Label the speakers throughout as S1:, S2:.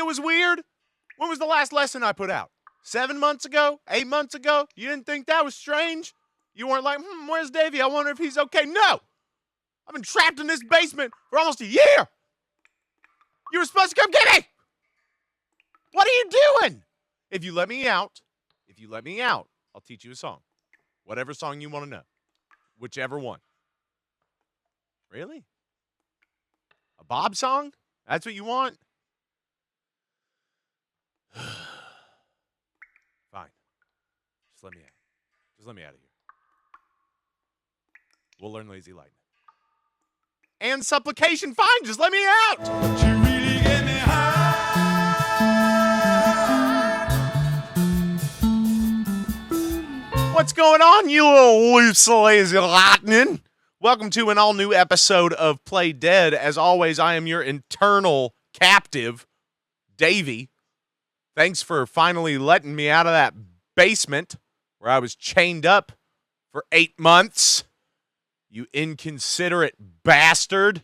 S1: it was weird? When was the last lesson I put out? 7 months ago? 8 months ago? You didn't think that was strange? You weren't like, where's Davey? I wonder if he's okay. No! I've been trapped in this basement for almost a year! You were supposed to come get me! What are you doing? If you let me out, I'll teach you a song. Whatever song you want to know. Whichever one. Really? A Bob song? That's what you want? Fine. Just let me out. Just let me out of here. We'll learn Lazy Lightning. And Supplication. Fine, just let me out. You really get me high. What's going on, you little loose lazy lightning? Welcome to an all-new episode of Play Dead. As always, I am your eternal captive, Davey. Thanks for finally letting me out of that basement where I was chained up for 8 months. You inconsiderate bastard.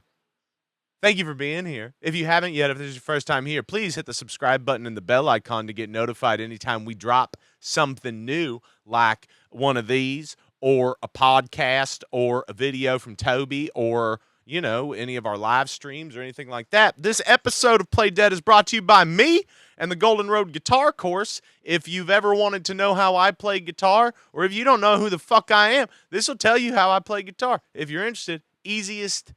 S1: Thank you for being here. If you haven't yet, if this is your first time here, please hit the subscribe button and the bell icon to get notified anytime we drop something new, like one of these, or a podcast, or a video from Toby, or, you know, any of our live streams or anything like that. This episode of Play Dead is brought to you by me and the Golden Road Guitar Course. If you've ever wanted to know how I play guitar, or if you don't know who the fuck I am, this will tell you how I play guitar. If you're interested, easiest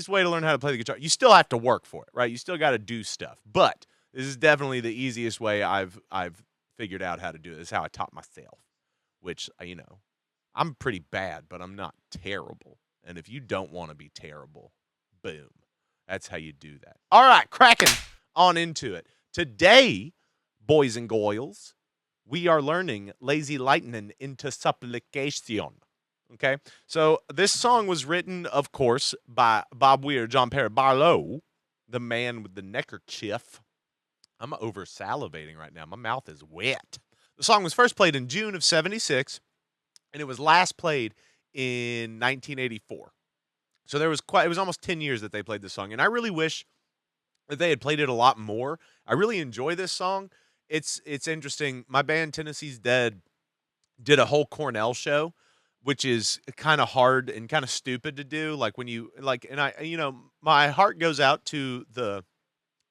S1: way to learn how to play the guitar. You still have to work for it, right? You still got to do stuff. But this is definitely the easiest way I've figured out how to do it. This is how I taught myself, which, you know, I'm pretty bad, but I'm not terrible. And if you don't want to be terrible, boom. That's how you do that. All right, cracking on into it. Today, boys and girls, we are learning Lazy Lightning into Supplication. Okay? So this song was written, of course, by Bob Weir, John Perry Barlow, the man with the neckerchief. I'm over-salivating right now. My mouth is wet. The song was first played in June of 1976, and it was last played in 1984. So it was almost 10 years that they played this song, and I really wish that they had played it a lot more. I really enjoy this song. It's interesting. My band Tennessee's Dead did a whole Cornell show, which is kind of hard and kind of stupid to do. Like when you like, and I, you know, my heart goes out to the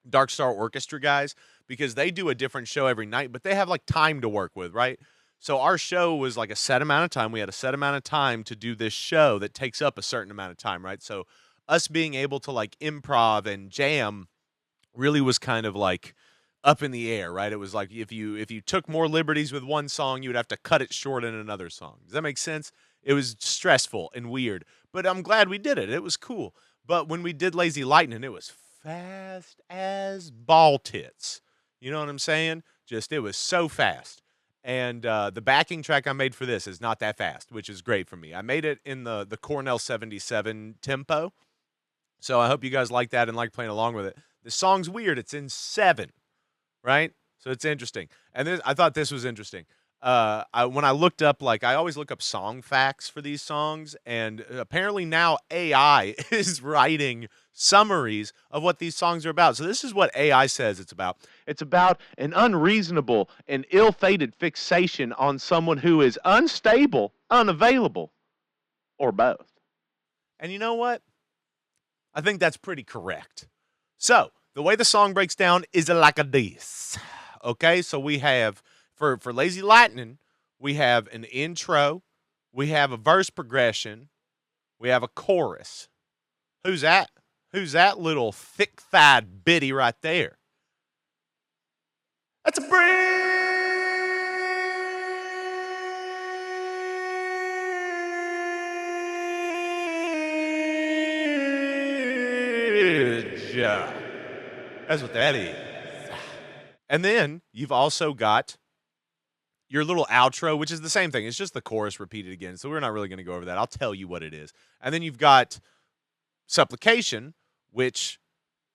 S1: Dark Star Orchestra guys because they do a different show every night, but they have like time to work with, right? So our show was like a set amount of time. We had a set amount of time to do this show that takes up a certain amount of time, right? So us being able to like improv and jam really was kind of like up in the air, right? It was like if you took more liberties with one song, you would have to cut it short in another song. Does that make sense? It was stressful and weird, but I'm glad we did it. It was cool. But when we did Lazy Lightning, it was fast as ball tits. You know what I'm saying? It was so fast. And the backing track I made for this is not that fast, which is great for me. I made it in the Cornell 77 tempo. So I hope you guys like that and like playing along with it. The song's weird. It's in 7, right? So it's interesting. And I thought this was interesting. When I looked up, like, I always look up song facts for these songs, and apparently now AI is writing summaries of what these songs are about. So this is what AI says it's about. It's about an unreasonable and ill-fated fixation on someone who is unstable, unavailable, or both. And you know what? I think that's pretty correct. So the way the song breaks down is like a this. Okay, so we have, for Lazy Lightning, we have an intro, we have a verse progression, we have a chorus. Who's that? Who's that little thick-thighed biddy right there? That's a bridge. That's what that is. And then you've also got your little outro, which is the same thing. It's just the chorus repeated again. So we're not really going to go over that. I'll tell you what it is. And then you've got Supplication, which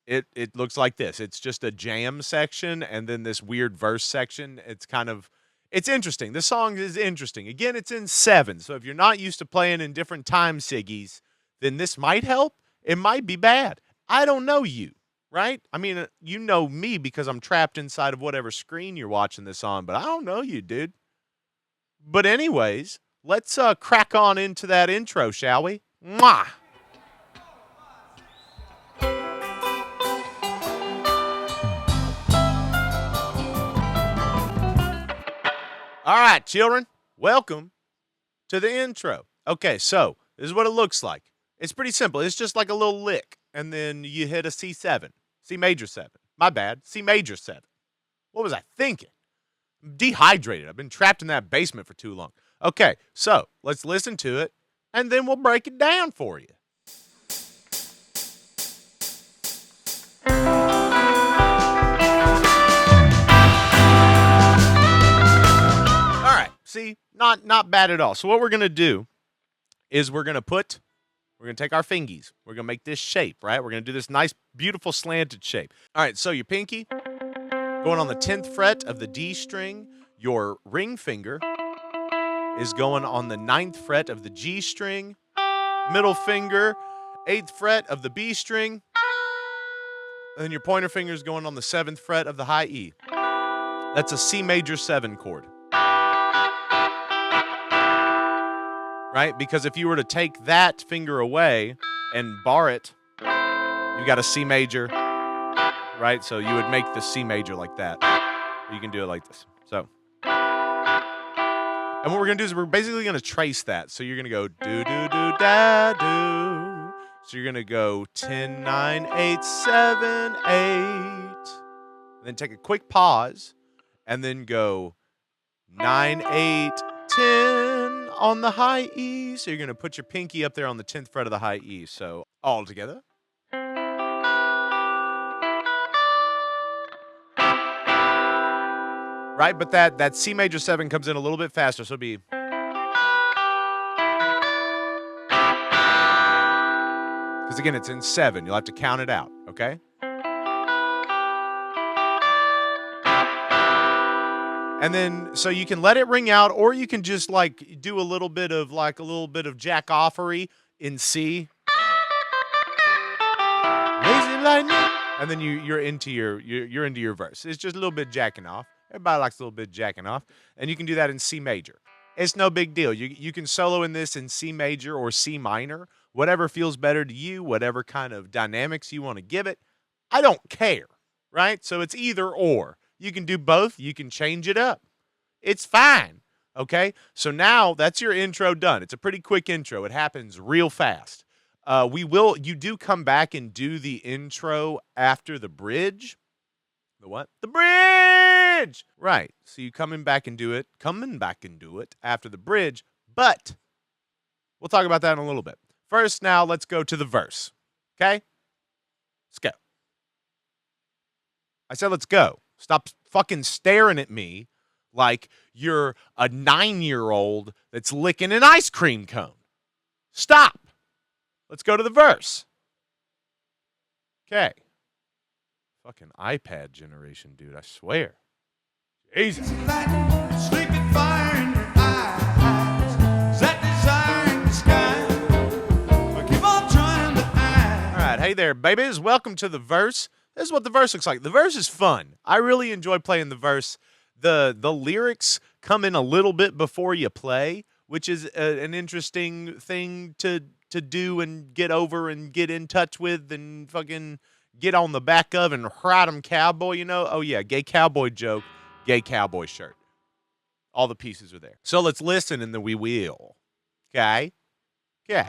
S1: it looks like this. It's just a jam section and then this weird verse section. It's interesting. The song is interesting. Again, it's in 7. So if you're not used to playing in different time siggies, then this might help. It might be bad. I don't know you. right? I mean, you know me because I'm trapped inside of whatever screen you're watching this on, but I don't know you, dude. But anyways, let's crack on into that intro, shall we? Mwah! All right, children, welcome to the intro. Okay, so this is what it looks like. It's pretty simple. It's just like a little lick, and then you hit a C7, C major 7. My bad, C major 7. What was I thinking? I'm dehydrated. I've been trapped in that basement for too long. Okay, so let's listen to it, and then we'll break it down for you. See, not bad at all. So what we're going to do is we're going to take our fingies. We're going to make this shape, right? We're going to do this nice, beautiful slanted shape. All right, so your pinky going on the 10th fret of the D string. Your ring finger is going on the 9th fret of the G string. Middle finger, 8th fret of the B string. And then your pointer finger is going on the 7th fret of the high E. That's a C major 7 chord. Right? Because if you were to take that finger away and bar it, you got a C major, right? So you would make the C major like that. You can do it like this. So, and what we're going to do is we're basically going to trace that. So you're going to go do, do, do, da, do. So you're going to go 10, 9, 8, 7, 8. And then take a quick pause and then go 9, 8, 10 on the high E. So you're going to put your pinky up there on the 10th fret of the high E. So all together. Right? But that C major 7 comes in a little bit faster. So it'll be. Because again, it's in 7. You'll have to count it out. Okay? And then, so you can let it ring out, or you can just like do a little bit of jack-offery in C. Lazy lightning. And then you're into your verse. It's just a little bit jacking off. Everybody likes a little bit jacking off. And you can do that in C major. It's no big deal. You can solo in this in C major or C minor. Whatever feels better to you, whatever kind of dynamics you want to give it. I don't care, right? So it's either or. You can do both. You can change it up. It's fine. Okay? So now that's your intro done. It's a pretty quick intro. It happens real fast. You do come back and do the intro after the bridge. The what? The bridge! Right. So you coming back and do it after the bridge. But we'll talk about that in a little bit. First, now let's go to the verse. Okay? Let's go. I said let's go. Stop fucking staring at me like you're a 9-year-old that's licking an ice cream cone. Stop. Let's go to the verse. Okay. Fucking iPad generation, dude, I swear. Jesus. All right, hey there, babies. Welcome to the verse. This is what the verse looks like. The verse is fun. I really enjoy playing the verse. The lyrics come in a little bit before you play, which is an interesting thing to do and get over and get in touch with and fucking get on the back of and ride 'em cowboy, you know? Oh, yeah, gay cowboy joke, gay cowboy shirt. All the pieces are there. So let's listen and then we will. Okay? Okay.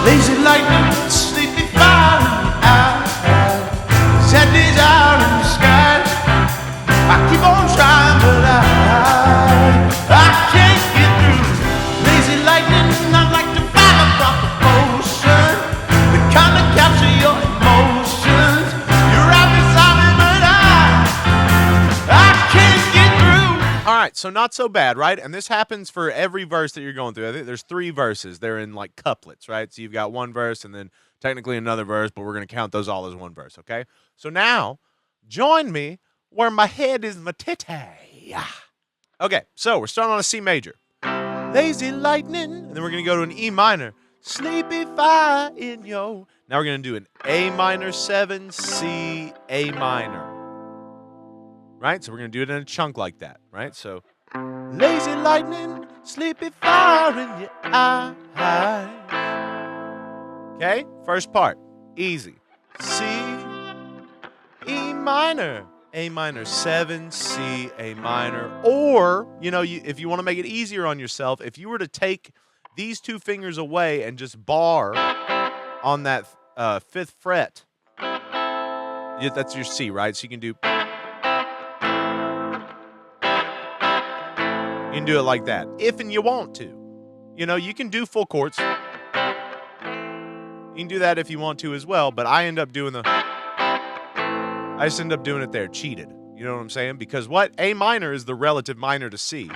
S2: Lazy lightning, sleepy fire. Set these out in the sky. I keep on trying, but I can't get through. Lazy lightning, I'm like the fire from the ocean. The kind that capture your emotions. You're right beside me, but I can't get through.
S1: All right, so not so bad, right? And this happens for every verse that you're going through. I think there's 3 verses. They're in like couplets, right? So you've got one verse and then technically another verse, but we're going to count those all as one verse, okay? So now, join me where my head is my titty. Okay, so we're starting on a C major. Lazy lightning. And then we're going to go to an E minor. sleepy fire in yo. Now we're going to do an A minor 7, C, A minor. Right? So we're going to do it in a chunk like that, right? So, lazy lightning, sleepy fire in your eyes. Okay? First part, easy. C, E minor, A minor 7, C, A minor. Or, if you want to make it easier on yourself, if you were to take these two fingers away and just bar on that 5th fret, that's your C, right? So you can do it like that, if and you want to. You can do full chords. You can do that if you want to as well, but I just end up doing it there, cheated. You know what I'm saying? Because A minor is the relative minor to C.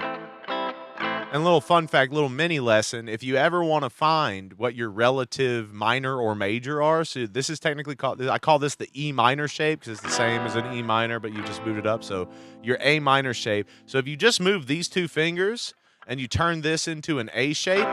S1: And a little fun fact, little mini lesson, if you ever want to find what your relative minor or major are, so this is technically I call this the E minor shape because it's the same as an E minor, but you just moved it up. So your A minor shape. So if you just move these two fingers and you turn this into an A shape,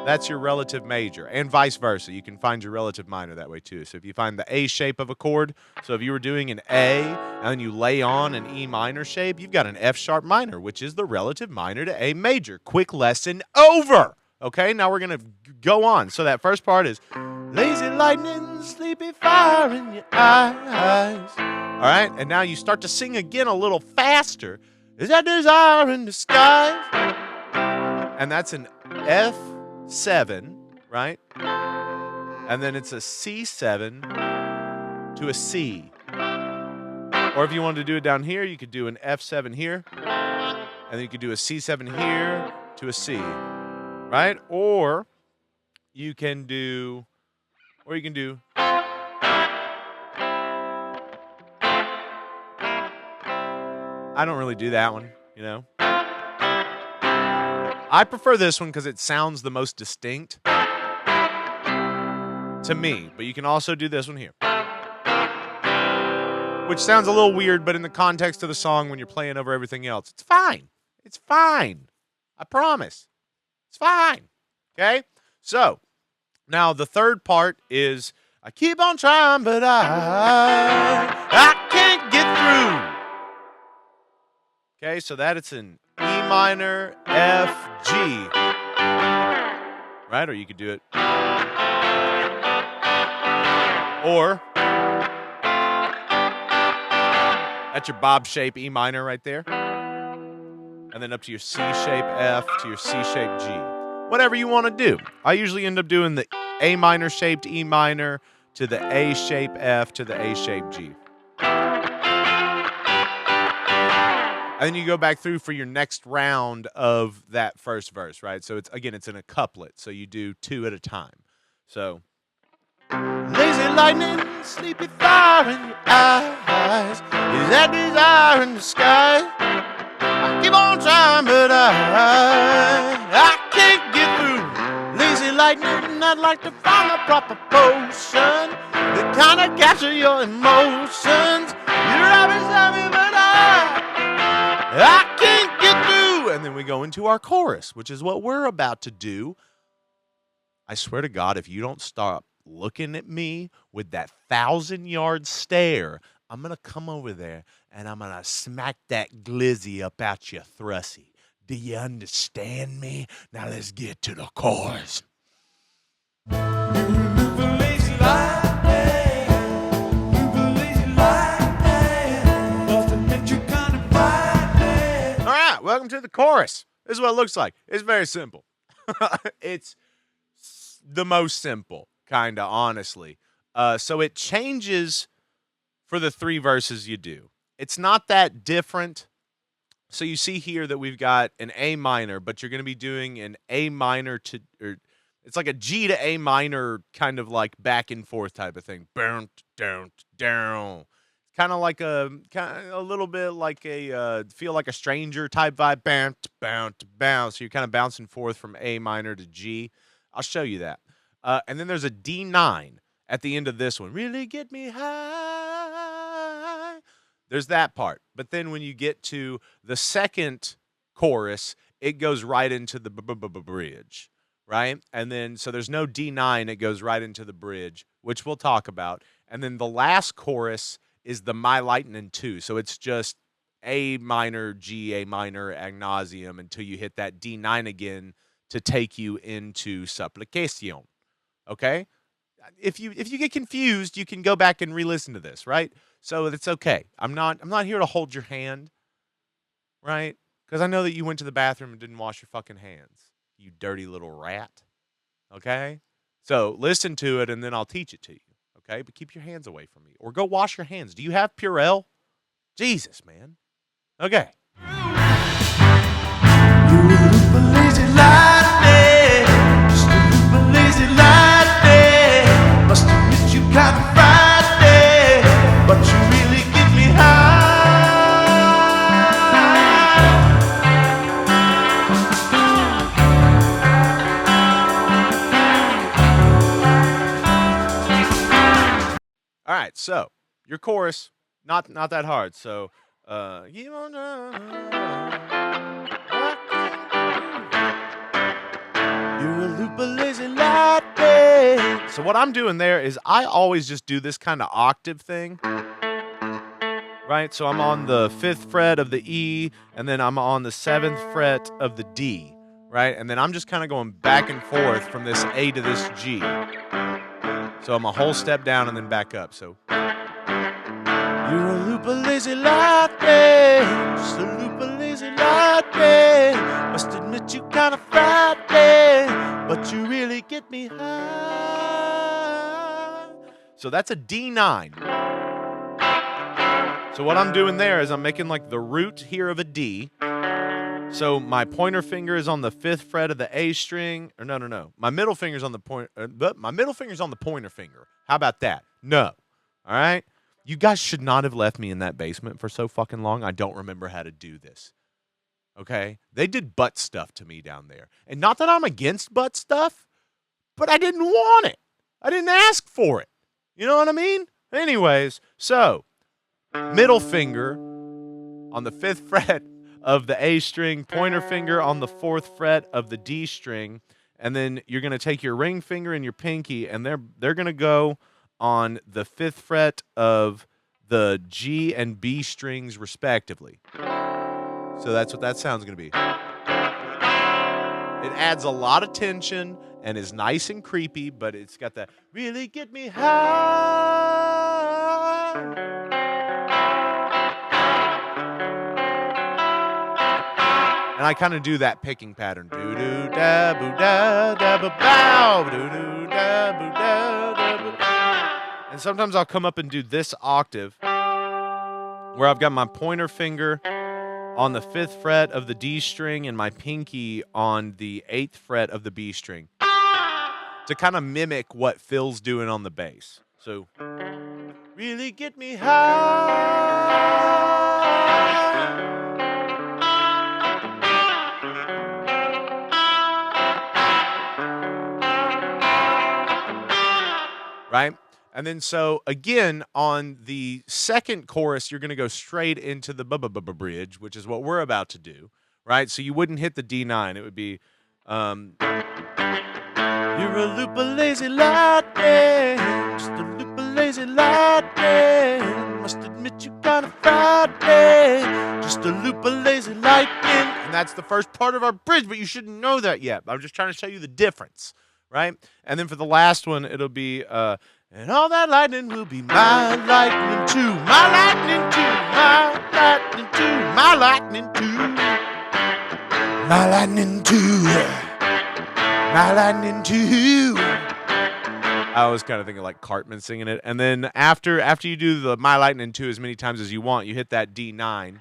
S1: that's your relative major, and vice versa. You can find your relative minor that way too. So if you find the A shape of a chord, so if you were doing an A and then you lay on an E minor shape, you've got an F sharp minor, which is the relative minor to A major. Quick lesson over. Okay, now we're going to go on. So that first part is lazy lightning, sleepy fire in your eyes. All right, and now you start to sing again a little faster. Is that desire in the skies? And that's an F7, right? And then it's a C7 to a C. Or if you wanted to do it down here, you could do an F7 here. And then you could do a C7 here to a C. Right? Or you can do I don't really do that one, I prefer this one because it sounds the most distinct to me, but you can also do this one here, which sounds a little weird, but in the context of the song when you're playing over everything else, it's fine. It's fine. I promise. It's fine. Okay? So, now the third part is, I keep on trying, but I can't get through. Okay, so that it's an E minor, F, G. Right? Or you could do it. Or that's your bob shape E minor right there. And then up to your C shape F to your C shape G. Whatever you want to do. I usually end up doing the A minor shaped E minor to the A shape F to the A shape G. And then you go back through for your next round of that first verse, right? So it's in a couplet. So you do two at a time. So lazy lightning, sleepy fire in your eyes. Is that desire in the sky? I keep on trying, but I can't get through. Lazy lightning, I'd like to find a proper potion that kind of capture your emotions. You're always having, but I can't get through. And then we go into our chorus, which is what we're about to do. I swear to God, if you don't stop looking at me with that 1,000-yard stare, I'm going to come over there and I'm going to smack that glizzy up out your thrussie. Do you understand me? Now let's get to the chorus. Welcome to the chorus. This is what it looks like. It's very simple. It's the most simple, kind of, honestly. So it changes for the three verses you do. It's not that different. So you see here that we've got an A minor, but you're going to be doing an A minor to, or it's like a G to A minor, kind of like back and forth type of thing. Down, down, down. Kind of like a little bit like a feel like a stranger type vibe. Bounce, bounce, bounce. So you're kind of bouncing forth from A minor to G. I'll show you that. And then there's a D9 at the end of this one. Really get me high. There's that part. But then when you get to the second chorus, it goes right into the bridge, right? And then, so there's no D9. It goes right into the bridge, which we'll talk about. And then the last chorus is the My Lightning 2. So it's just A minor, G, A minor, ad nauseum until you hit that D9 again to take you into Supplication. Okay? If you get confused, you can go back and re-listen to this, right? So it's okay. I'm not here to hold your hand, right? Because I know that you went to the bathroom and didn't wash your fucking hands, you dirty little rat. Okay? So listen to it and then I'll teach it to you. Okay? But keep your hands away from me. Or go wash your hands. Do you have Purell? Jesus, man. Okay.
S2: You look a lazy lightning, just a look a lazy lightning. Must admit you kind of Friday, but you really get me high.
S1: All right, so your chorus, not that hard. So, you wanna,
S2: You're a loop of lazy lightning.
S1: so what I'm doing there is I always just do this kind of octave thing, right? So I'm on the 5th fret of the E, and then I'm on the 7th fret of the D, right? And then I'm just kind of going back and forth from this A to this G. So I'm a whole step down and then back up. So
S2: You're a loop of lazy lightning, just a loop of lazy lightning. Must admit you kind of frightening, but you really get me high.
S1: So that's a D9. So what I'm doing there is I'm making like the root here of a D. So my pointer finger is on the 5th fret of the A string. Or no. My middle finger's on the my middle finger's on the pointer finger. How about that? No. All right? You guys should not have left me in that basement for so fucking long. I don't remember how to do this. Okay? They did butt stuff to me down there. And not that I'm against butt stuff, but I didn't want it. I didn't ask for it. You know what I mean? Anyways, so middle finger on the 5th fret of the A string, pointer finger on the 4th fret of the D string, and then you're going to take your ring finger and your pinky, and they're going to go on the 5th fret of the G and B strings respectively. So that's what that sound's going to be. It adds a lot of tension and is nice and creepy, but it's got that really get me high. And I kind of do that picking pattern. Do do da boo da da ba bow. Do do da boo da da boo. And sometimes I'll come up and do this octave where I've got my pointer finger on the 5th fret of the D string and my pinky on the 8th fret of the B string to kind of mimic what Phil's doing on the bass. So, really get me high. Right? And then so again on the second chorus, you're going to go straight into the bridge, which is what we're about to do, right? So you wouldn't hit the D9. It would be
S2: You're a loop of lazy lightning, just a loop of lazy lightning. Must admit you kind of frightening, just a loop of lazy lightning.
S1: And that's the first part of our bridge, but you shouldn't know that yet. I'm just trying to show you the difference, right? And then for the last one, it'll be and all that lightning will be my lightning too, my lightning too, my lightning too, my lightning too,
S2: My lightning too, my lightning too.
S1: I was kind of thinking like Cartman singing it. And then after you do the My Lightning 2 as many times as you want, you hit that D9.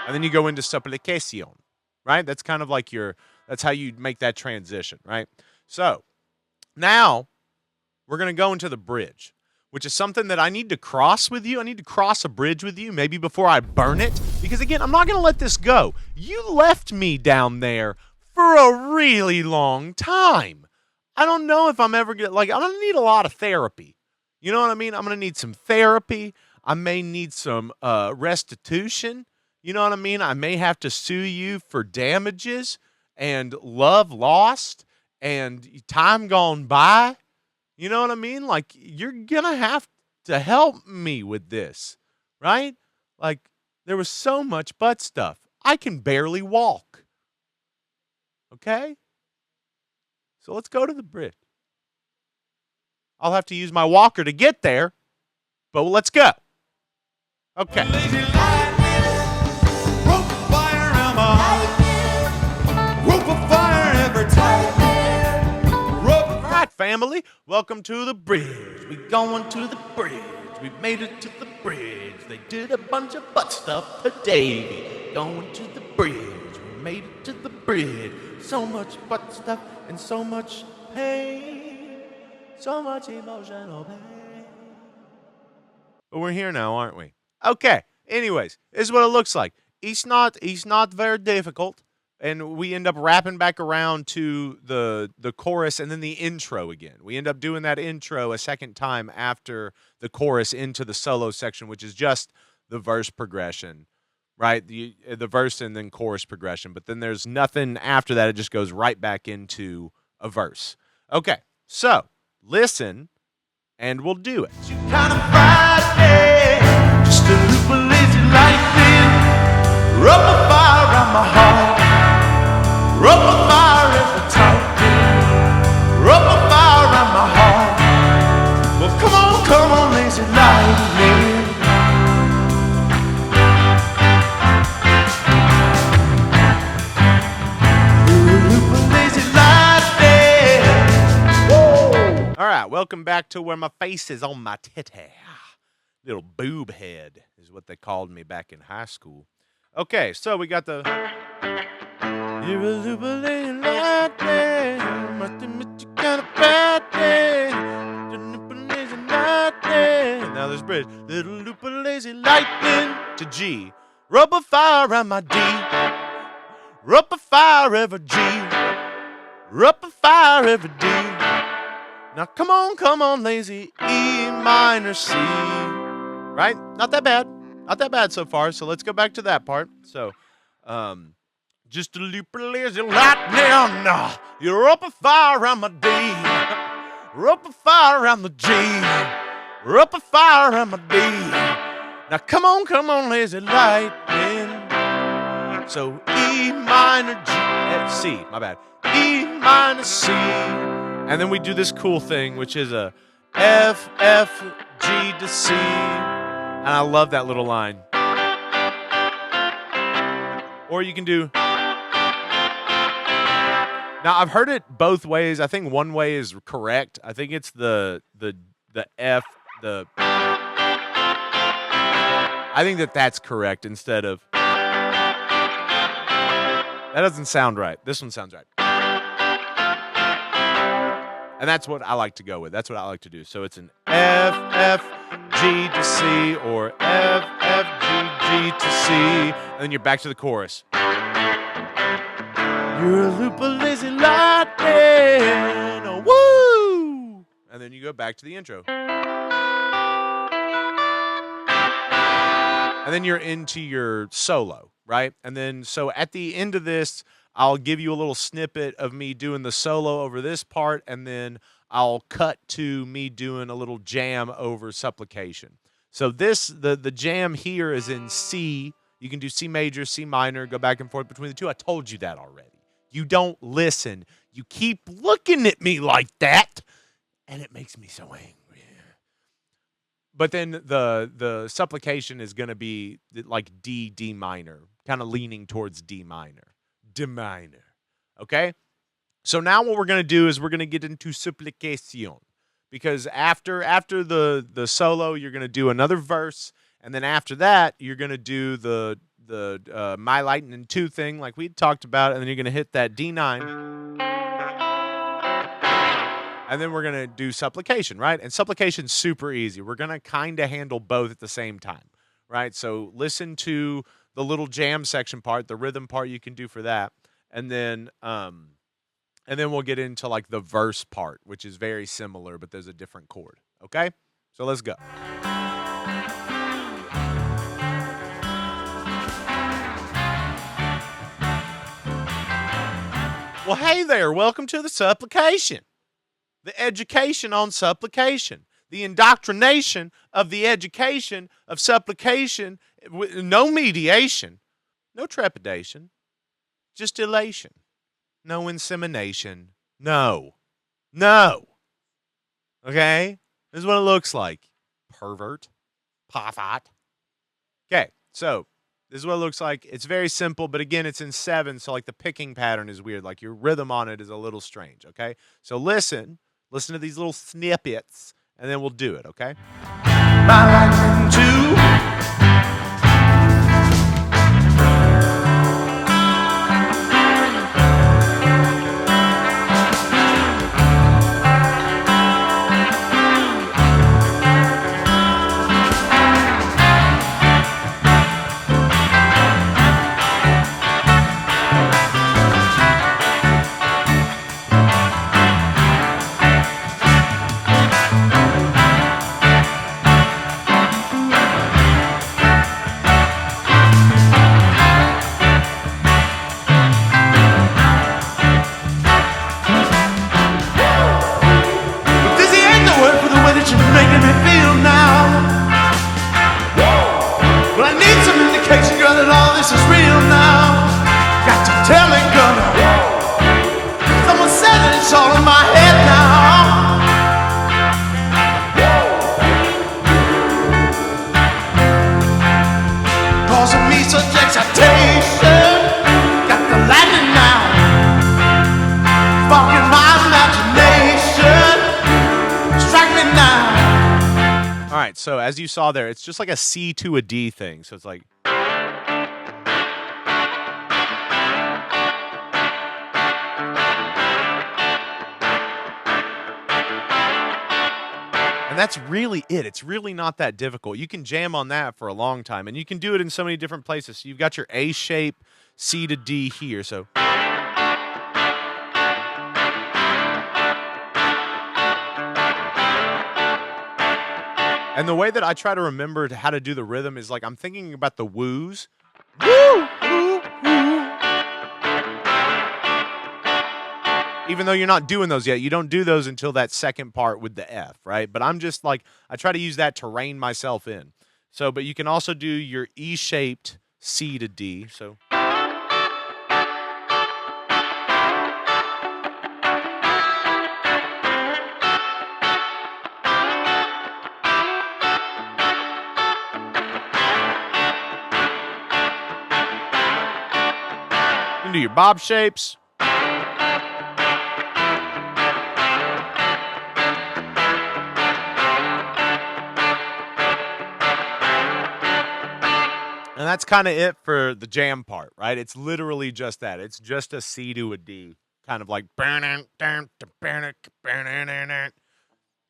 S1: And then you go into Supplication, right? That's kind of like that's how you make that transition, right? So now we're going to go into the bridge, which is something that I need to cross with you. I need to cross a bridge with you, maybe before I burn it. Because again, I'm not going to let this go. You left me down there for a really long time. I don't know if I'm ever going to, I'm going to need a lot of therapy. You know what I mean? I'm going to need some therapy. I may need some restitution. You know what I mean? I may have to sue you for damages and love lost and time gone by. You know what I mean? Like, you're going to have to help me with this, right? Like, there was so much butt stuff. I can barely walk. Okay? So let's go to the bridge. I'll have to use my walker to get there, but let's go. Okay.
S2: Lazy lightning, rope of fire around my heart. Rope of fire every time.
S1: All right, family. Welcome to the bridge.
S2: We going to the bridge. We made it to the bridge. They did a bunch of butt stuff to Davey. Going to the bridge. We made it to the bridge. So much butt stuff and so much pain. So much emotional pain.
S1: But we're here now, aren't we? Okay. Anyways, this is what it looks like. It's not very difficult. And we end up wrapping back around to the chorus and then the intro again. We end up doing that intro a second time after the chorus into the solo section, which is just the verse progression, right? The verse and then chorus progression. But then there's nothing after that. It just goes right back into a verse. Okay, so listen, and we'll do it.
S2: Kind of Friday, just a loop of lazy lightning. Rub a fire around my heart. Rub a fire every time. Rub a fire around my heart. Well, come on, lazy lightning. Loop of lazy lightning. Woo!
S1: All right, welcome back to where my face is on my titty. Little boob head is what they called me back in high school. Okay, so we got the... You're a super lazy lightning. Must admit you kind of bad day. Lazy lightning. Now there's bridge. Little loop of lazy lightning to G. Rub a fire around my D. Rub a fire every G. Rub a fire every D. Now come on, lazy E minor C. Right? Not that bad. Not that bad so far. So let's go back to that part. So, just a loop of lazy lightning. You're up a fire around my D. You're up a fire around the G. You're up a fire around my D. Now come on, lazy lightning. So E minor G, C, my bad. E minor C. And then we do this cool thing, which is a F, F, G to C. And I love that little line. Or you can do... Now, I've heard it both ways. I think one way is correct. I think it's the F, the... I think that's correct instead of... That doesn't sound right. This one sounds right. And that's what I like to go with. That's what I like to do. So it's an F, F, G to C, or F, F, G, G to C. And then you're back to the chorus. You're a loop of lazy lightning, oh, woo! And then you go back to the intro. And then you're into your solo, right? And then, so at the end of this, I'll give you a little snippet of me doing the solo over this part, and then I'll cut to me doing a little jam over supplication. So this, the jam here is in C. You can do C major, C minor, go back and forth between the two. I told you that already. You don't listen. You keep looking at me like that, and it makes me so angry. But then the supplication is going to be like D minor, kind of leaning towards D minor. D minor. Okay? So now what we're going to do is we're going to get into supplication. Because after the solo, you're going to do another verse, and then after that, you're going to do the My Lightning 2 thing like we talked about, and then you're going to hit that D9. And then we're going to do supplication, right? And supplication's super easy. We're going to kind of handle both at the same time, right? So listen to the little jam section part, the rhythm part you can do for that. And then we'll get into like the verse part, which is very similar, but there's a different chord, okay? So let's go. Well, hey there. Welcome to the supplication. The education on supplication. The indoctrination of the education of supplication. No mediation. No trepidation. Just elation. No insemination. No. Okay? This is what it looks like. Pervert. Pofat. Okay, so this is what it looks like. It's very simple, but again, it's in 7, so like the picking pattern is weird. Like your rhythm on it is a little strange, okay? So listen to these little snippets, and then we'll do it, okay?
S2: My lightning too.
S1: So as you saw there, it's just like a C to a D thing. So it's like. And that's really it. It's really not that difficult. You can jam on that for a long time, and you can do it in so many different places. So you've got your A shape, C to D here. So. And the way that I try to remember how to do the rhythm is like I'm thinking about the woos. Woo, woo, woo. Even though you're not doing those yet, you don't do those until that second part with the F, right? But I'm just like, I try to use that to rein myself in. So, but you can also do your E-shaped C to D. So. Do your bob shapes. And that's kind of it for the jam part, right? It's literally just that. It's just a C to a D, kind of like kind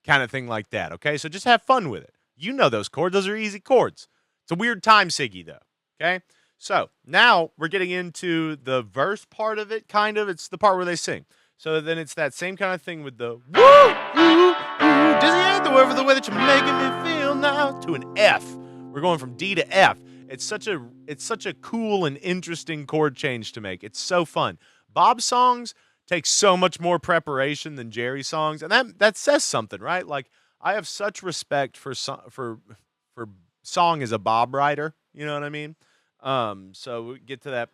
S1: of thing like that, okay? So just have fun with it. You know those chords. Those are easy chords. It's a weird time siggy, though, okay? So now we're getting into the verse part of it, kind of. It's the part where they sing. So then it's that same kind of thing with the woo, woo, woo. Dizzy ain't the word for the way that you're making me feel now to an F. We're going from D to F. It's such a cool and interesting chord change to make. It's so fun. Bob's songs take so much more preparation than Jerry's songs, and that says something, right? Like I have such respect for song as a Bob writer. You know what I mean? So we get to that.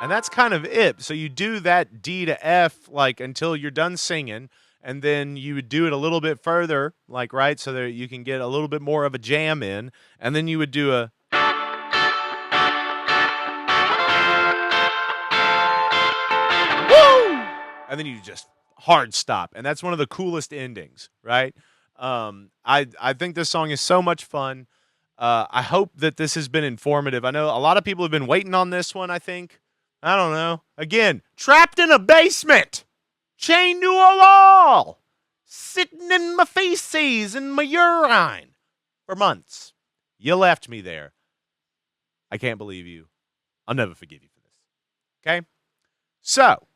S1: And that's kind of it. So you do that D to F like until you're done singing, and then you would do it a little bit further, like right, so that you can get a little bit more of a jam in, and then you would do a woo, and then you just hard stop, and that's one of the coolest endings, right? I think this song is so much fun. I hope that this has been informative. I know a lot of people have been waiting on this one. I don't know. Again, trapped in a basement, chained to a wall, sitting in my feces and my urine for months. You left me there. I can't believe you. I'll never forgive you for this. Okay? So,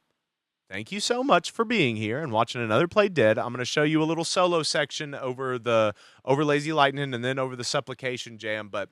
S1: thank you so much for being here and watching another Play Dead. I'm going to show you a little solo section over Lazy Lightning and then over the Supplication Jam. But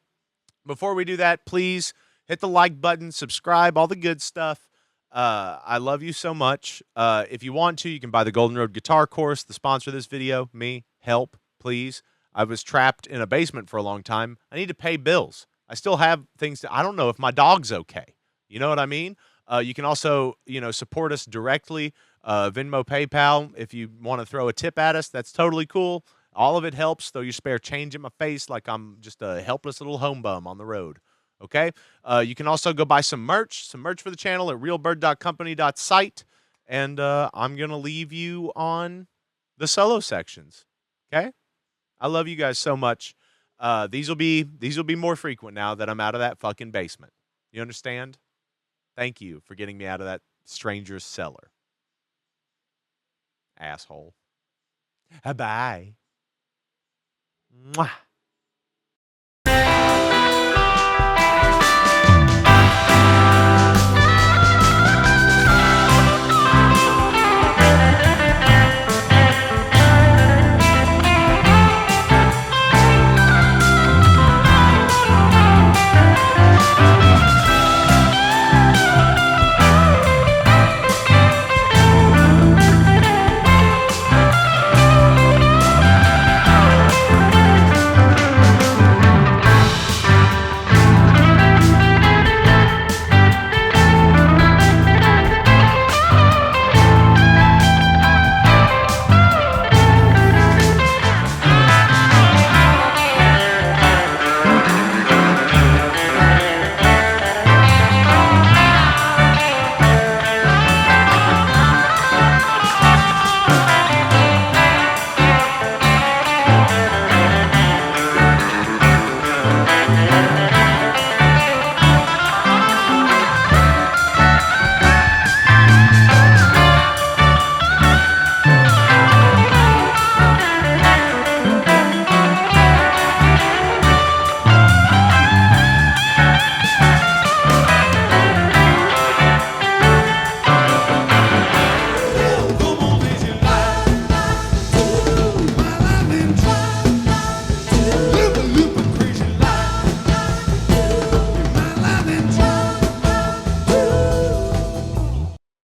S1: before we do that, please hit the like button, subscribe, all the good stuff. I love you so much. If you want to, you can buy the Golden Road Guitar Course, the sponsor of this video. Me, help, please. I was trapped in a basement for a long time. I need to pay bills. I still have things I don't know if my dog's okay. You know what I mean? You can also, support us directly, Venmo, PayPal. If you want to throw a tip at us, that's totally cool. All of it helps. Throw your spare change in my face like I'm just a helpless little home bum on the road. Okay? You can also go buy some merch for the channel at realbird.company.site. And I'm going to leave you on the solo sections. Okay? I love you guys so much. These will be more frequent now that I'm out of that fucking basement. You understand? Thank you for getting me out of that stranger's cellar. Asshole. Bye. Mwah.